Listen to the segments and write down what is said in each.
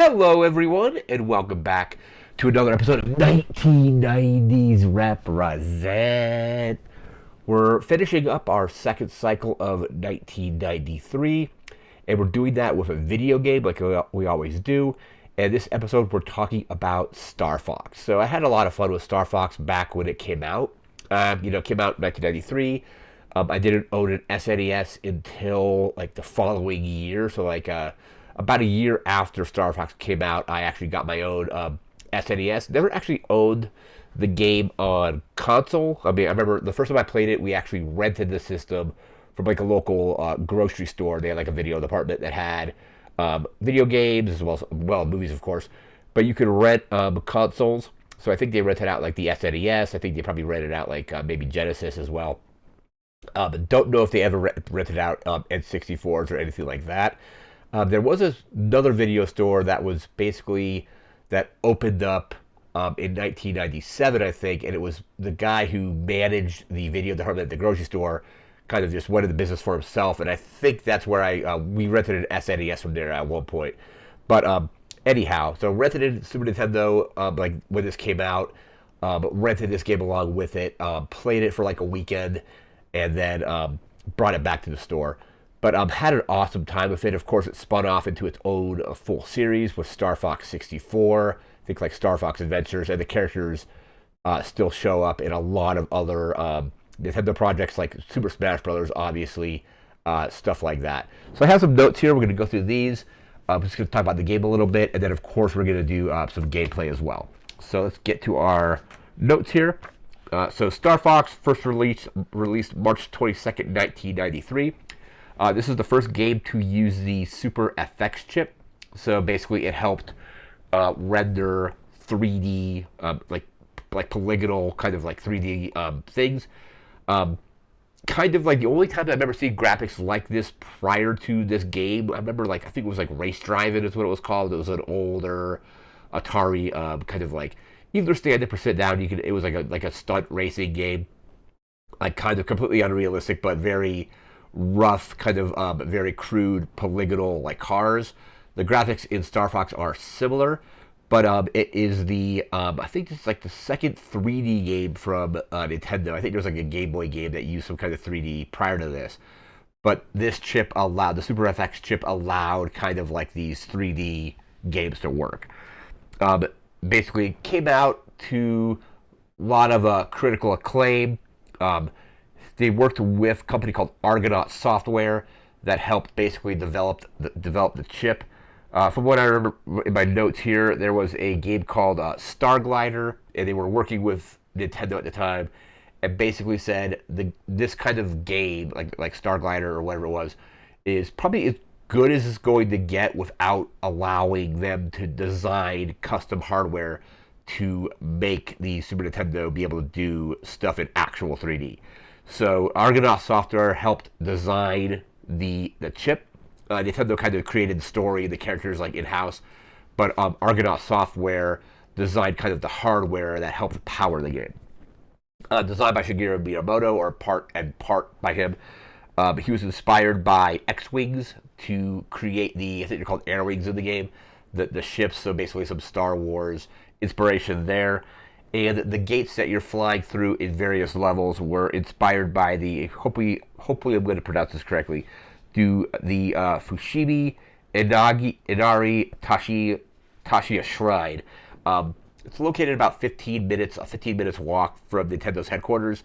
Hello, everyone, and welcome back to another episode of 1990's Represent. We're finishing up our second cycle of 1993, and we're doing that with a video game like we always do. And this episode, we're talking about Star Fox. So I had a lot of fun with Star Fox back when it came out. It came out in 1993. I didn't own an SNES until like the following year, so about a year after Star Fox came out, I actually got my own SNES. Never actually owned the game on console. I mean, I remember the first time I played it, we actually rented the system from like a local grocery store. They had like a video department that had video games as well movies, of course. But you could rent consoles. So I think they rented out like the SNES. I think they probably rented out like maybe Genesis as well. Don't know if they ever rented out N64s or anything like that. There was another video store that was basically that opened up in 1997, I think, and it was the guy who managed the video department at the grocery store kind of just went into the business for himself, and I think that's where we rented an SNES from there at one point. But anyhow, so rented it Super Nintendo like when this came out, rented this game along with it, played it for like a weekend, and then brought it back to the store. But had an awesome time with it. Of course, it spun off into its own full series with Star Fox 64. I think like Star Fox Adventures, and the characters still show up in a lot of other Nintendo projects like Super Smash Brothers, obviously, stuff like that. So I have some notes here. We're going to go through these. I'm just going to talk about the game a little bit, and then of course we're going to do some gameplay as well. So let's get to our notes here. So Star Fox first released March 22nd, 1993. This is the first game to use the Super FX chip. So basically, it helped render 3D, like polygonal kind of like 3D things. Kind of like the only time I've ever seen graphics like this prior to this game. I remember I think it was like Race Driving is what it was called. It was an older Atari kind of like either stand up or sit down. It was like a stunt racing game, like kind of completely unrealistic but very rough, kind of very crude polygonal like cars. The graphics in Star Fox are similar, but it is I think it's like the second 3D game from Nintendo. I think there was like a Game Boy game that used some kind of 3D prior to this, but this chip allowed the Super FX chip allowed kind of like these 3D games to work. Basically, came out to a lot of critical acclaim. They worked with a company called Argonaut Software that helped basically develop the chip. From what I remember in my notes here, there was a game called Starglider, and they were working with Nintendo at the time, and basically said this kind of game, like Starglider or whatever it was, is probably as good as it's going to get without allowing them to design custom hardware to make the Super Nintendo be able to do stuff in actual 3D. So Argonaut Software helped design the chip. Nintendo kind of created the story, the characters like in-house, but Argonaut Software designed kind of the hardware that helped power the game. Designed by Shigeru Miyamoto, or part by him. He was inspired by X-Wings to create I think they're called Air Wings in the game, the ships, so basically some Star Wars inspiration there. And the gates that you're flying through in various levels were inspired by hopefully I'm going to pronounce this correctly, the Fushimi Inari Tashiya Shrine. It's located about 15 minutes walk from Nintendo's headquarters,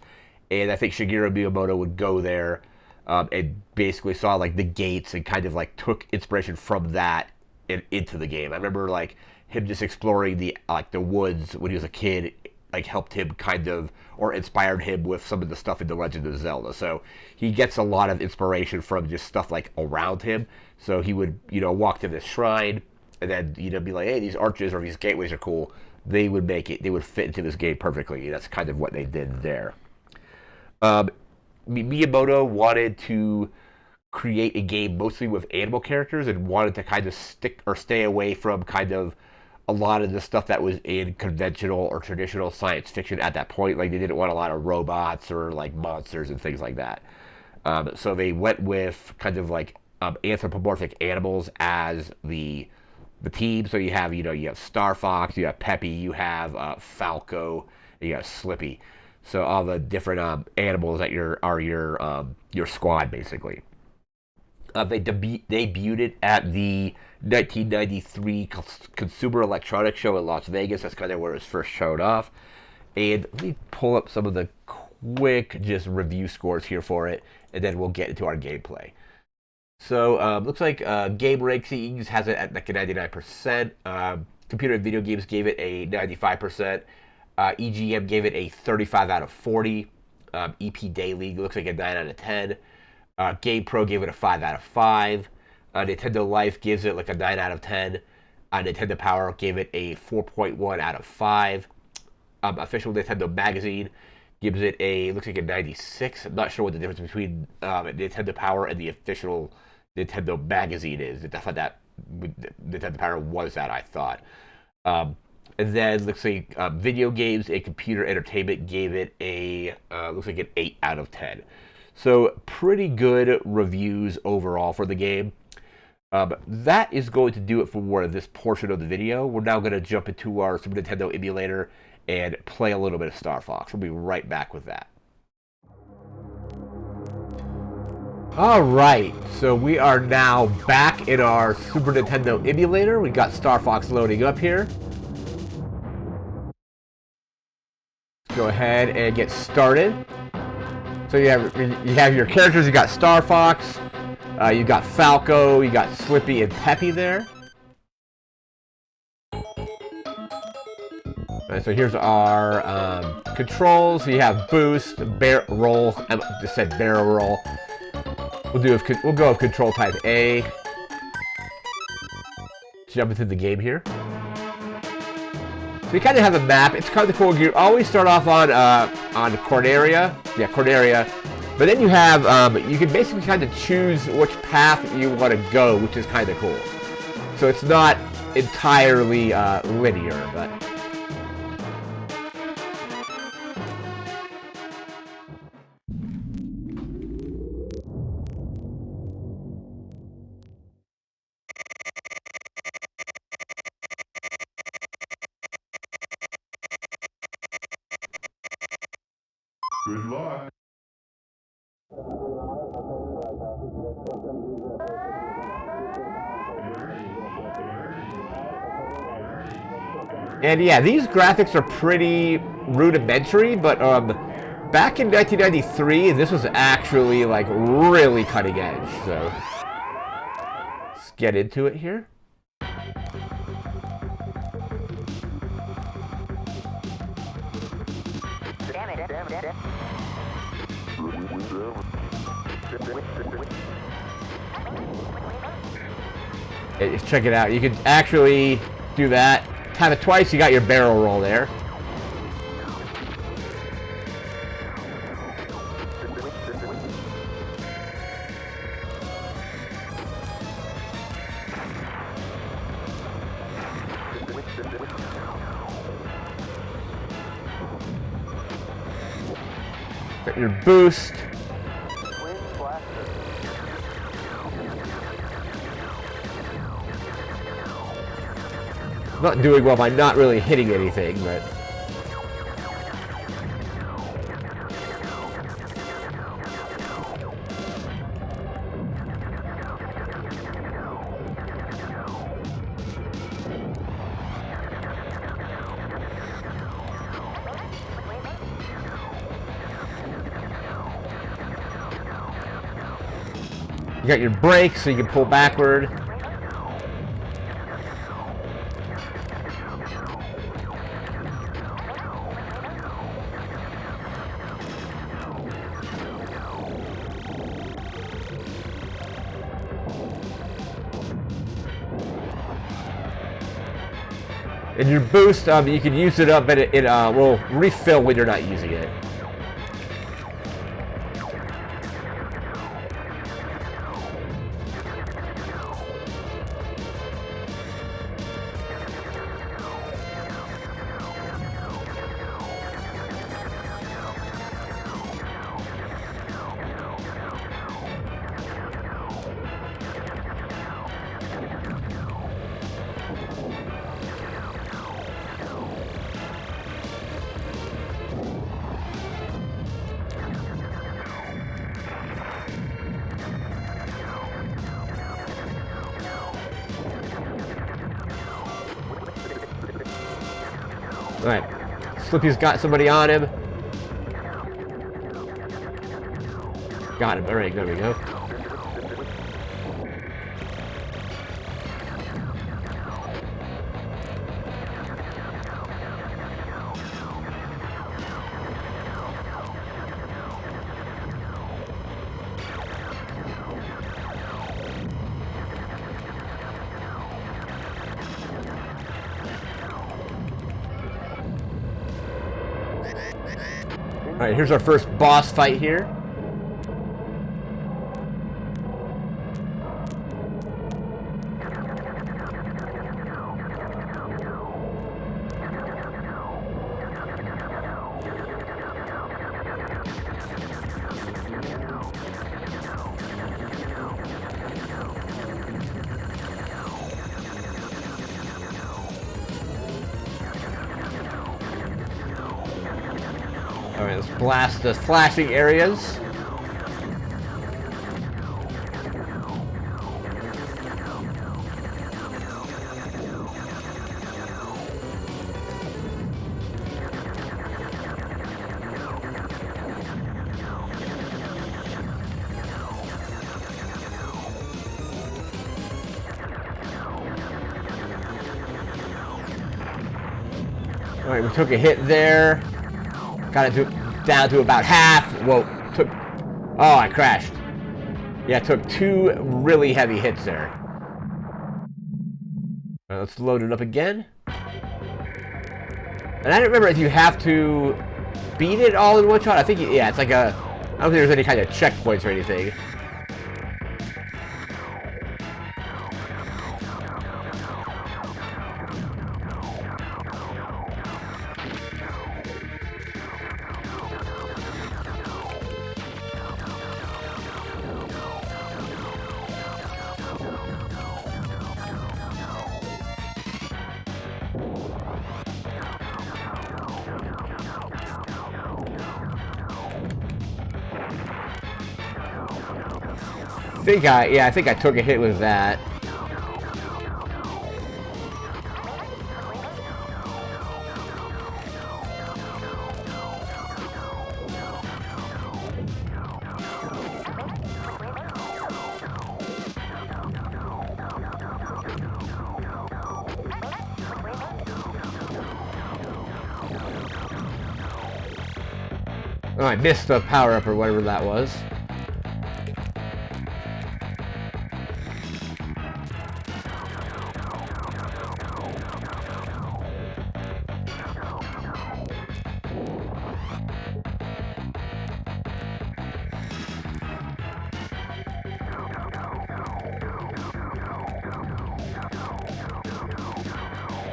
and I think Shigeru Miyamoto would go there and basically saw like the gates and kind of like took inspiration from that and into the game. I remember like him just exploring the woods when he was a kid, like helped him kind of, or inspired him with some of the stuff in The Legend of Zelda. So he gets a lot of inspiration from just stuff like around him. So he would, walk to this shrine and then, be like, hey, these arches or these gateways are cool. They would fit into this game perfectly. That's kind of what they did there. Miyamoto wanted to create a game mostly with animal characters and wanted to kind of stay away from kind of a lot of the stuff that was in conventional or traditional science fiction at that point. Like they didn't want a lot of robots or like monsters and things like that. So they went with kind of like anthropomorphic animals as the the team. So you have, you have Star Fox, you have Peppy, you have Falco, and you have Slippy. So all the different animals that are your squad basically. They debuted it at the 1993 Consumer Electronics Show in Las Vegas. That's kind of where it was first showed off. And let me pull up some of the quick just review scores here for it, and then we'll get into our gameplay. So looks like Game Rankings has it at like a 99%. Computer and Video Games gave it a 95%. EGM gave it a 35 out of 40. EP Daily looks like a 9 out of 10. Game Pro gave it a 5 out of 5. Nintendo Life gives it like a 9 out of 10. Nintendo Power gave it a 4.1 out of 5. Official Nintendo Magazine gives it looks like a 96. I'm not sure what the difference between Nintendo Power and the official Nintendo Magazine is. I thought that Nintendo Power was that, I thought. And then looks like Video Games and Computer Entertainment gave it looks like an 8 out of 10. So pretty good reviews overall for the game. That is going to do it for this portion of the video. We're now going to jump into our Super Nintendo emulator and play a little bit of Star Fox. We'll be right back with that. Alright, so we are now back in our Super Nintendo emulator. We got Star Fox loading up here. Let's go ahead and get started. So you have your characters. You got Star Fox, you got Falco, you got Slippy and Peppy there. Alright, so here's our controls. So you have boost, barrel roll. I just said barrel roll. We'll go with control type A. Jump into the game here. So you kind of have a map. It's kind of cool. You always start off on Corneria. Yeah, Corneria. But then you have, you can basically kind of choose which path you want to go, which is kind of cool. So it's not entirely linear, but... Good luck. And yeah, these graphics are pretty rudimentary, but back in 1993, this was actually like really cutting edge. So let's get into it here. Check it out. You can actually do that. Tap it twice, you got your barrel roll there. Got your boost. Not doing well by not really hitting anything, but... You got your brakes, so you can pull backward. And your boost, you can use it up, but it will refill when you're not using it. Alright. Slippy's got somebody on him. Got him. Alright, there we go. Alright, here's our first boss fight here. Alright, let's blast the flashing areas. Alright, we took a hit there. Got it down to about half. Whoa, oh, I crashed. Yeah, took 2 really heavy hits there. Alright, let's load it up again. And I don't remember if you have to beat it all in one shot. I think, yeah, it's like a... I don't think there's any kind of checkpoints or anything. I think I took a hit with that. Oh, I missed the power-up or whatever that was.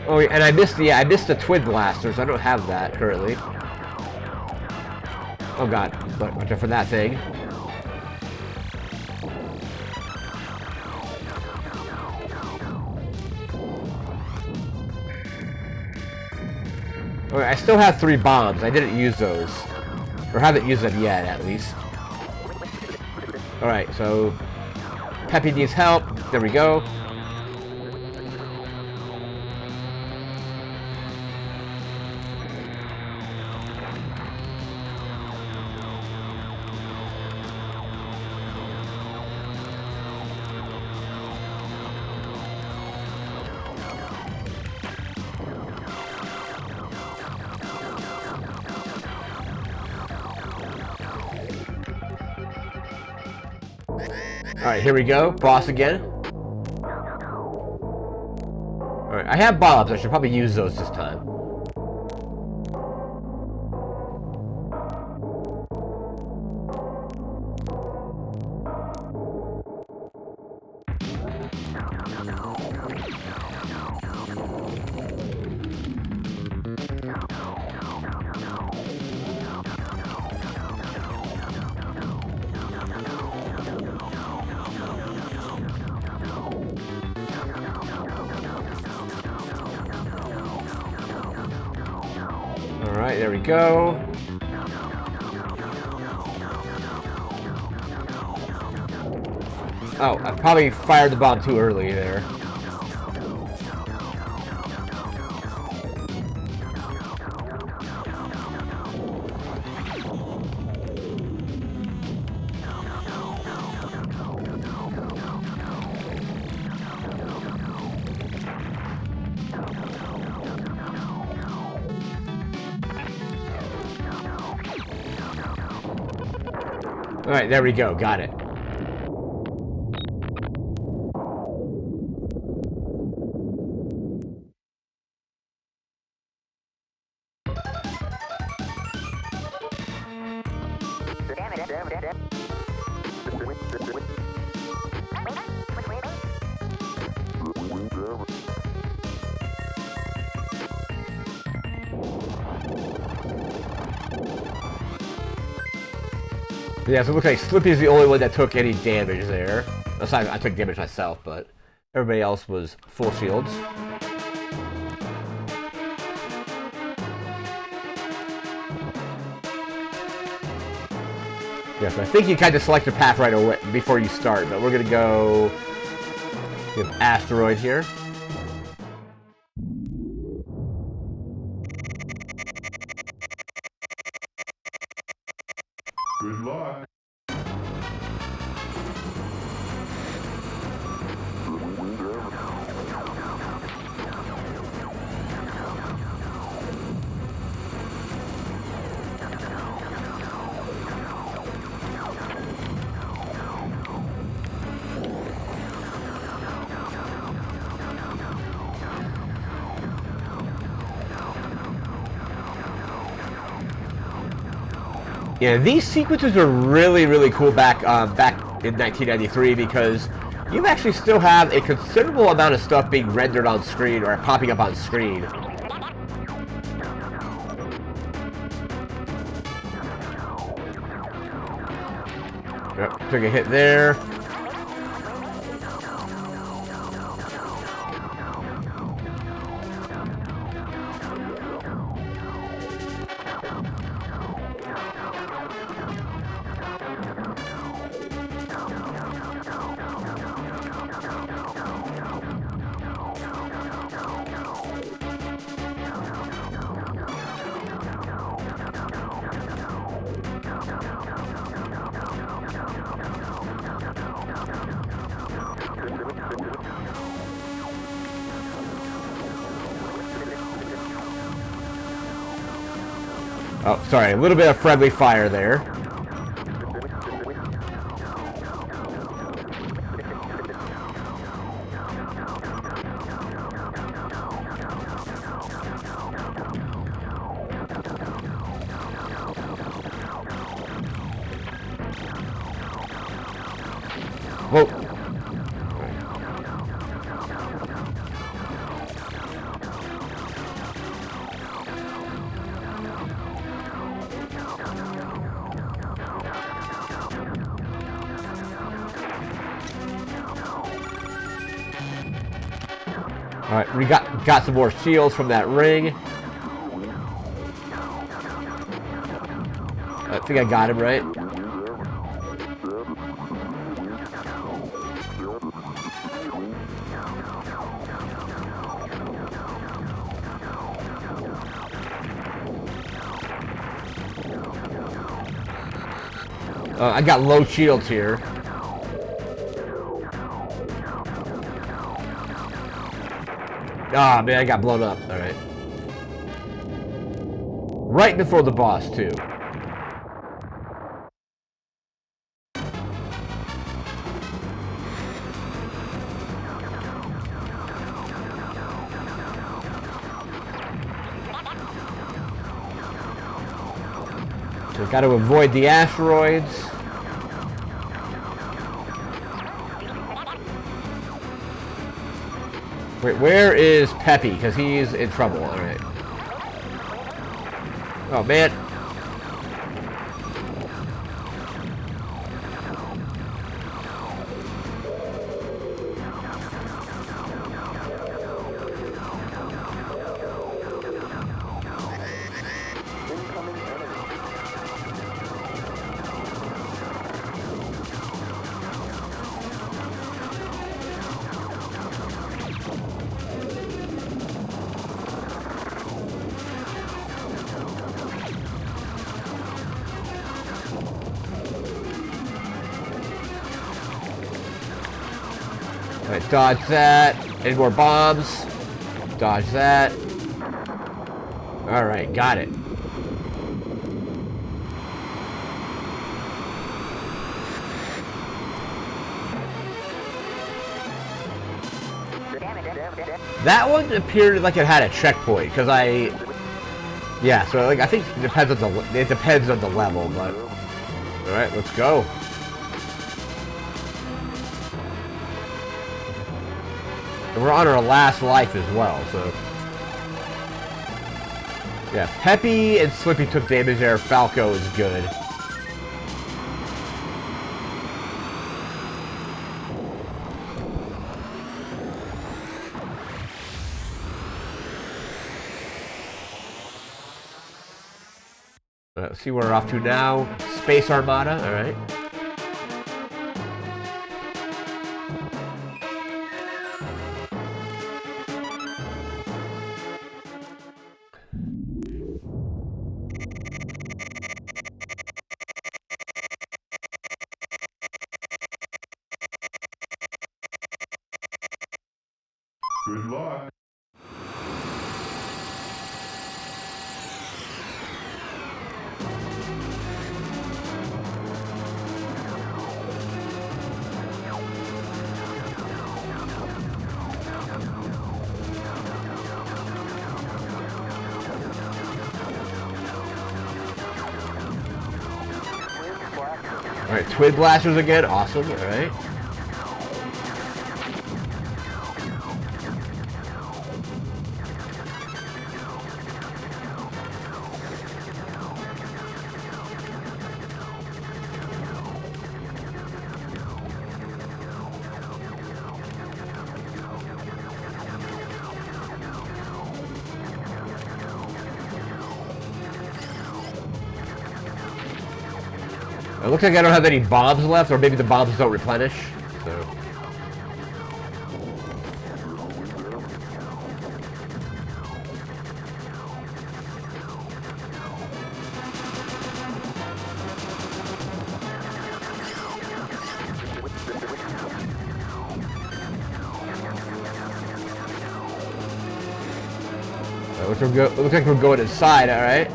Oh, and I missed the twin blasters. I don't have that currently. Oh god, watch out for that thing. Okay, I still have 3 bombs. I didn't use those. Or haven't used them yet, at least. Alright, so... Peppy needs help. There we go. Alright, here we go. Boss again. Alright, I have bombs. I should probably use those this time. Alright, there we go. Oh, I probably fired the bomb too early there. Alright, there we go. Got it. Yeah, so it looks like Slippy's the only one that took any damage there. Aside, I took damage myself, but everybody else was full shields. Yeah, so I think you kind of select your path right away before you start, but we're gonna go with Asteroid here. Good luck. Yeah, these sequences are really, really cool back in 1993 because you actually still have a considerable amount of stuff being rendered on screen or popping up on screen. Yep, took a hit there. Oh, sorry, a little bit of friendly fire there. Whoa. Alright, we got some more shields from that ring. I think I got him right. I got low shields here. Ah, man, I got blown up. Alright. Right before the boss, too. So got to avoid the asteroids. Wait, where is Peppy? Because he's in trouble. Alright. Oh, man. Alright, dodge that. Any more bombs? Dodge that. Alright, got it. That one appeared like it had a checkpoint, because yeah, so like I think it depends on the level, but all right, let's go. And we're on our last life as well, so yeah. Peppy and Slippy took damage there. Falco is good. Let's see where we're off to now. Space Armada, alright. Good luck. Alright, Twin Blasters again, awesome, alright. It looks like I don't have any bombs left, or maybe the bombs don't replenish, so. Looks like we're going inside, alright.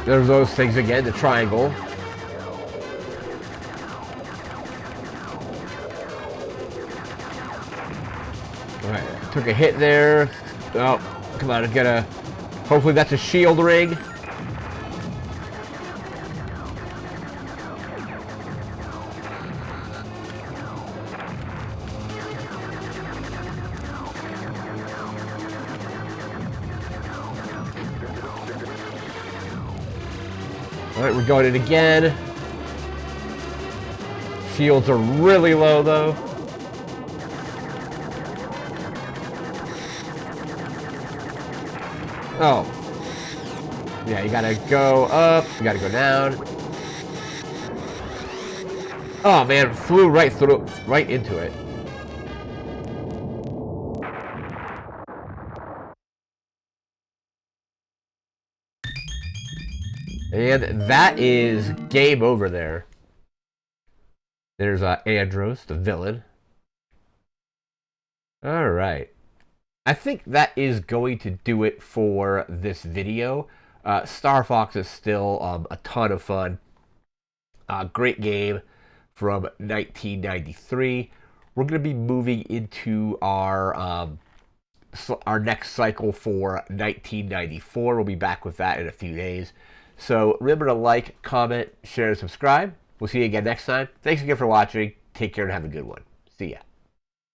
There's those things again, the triangle. Alright, took a hit there. Oh, come on, get a... Hopefully that's a shield ring. Alright, we're going in again. Shields are really low, though. Oh. Yeah, you gotta go up, you gotta go down. Oh man, flew right into it. And that is game over there. There's Andros, the villain. Alright. I think that is going to do it for this video. Star Fox is still a ton of fun. Great game from 1993. We're going to be moving into our next cycle for 1994. We'll be back with that in a few days. So remember to like, comment, share, and subscribe. We'll see you again next time. Thanks again for watching. Take care and have a good one. See ya.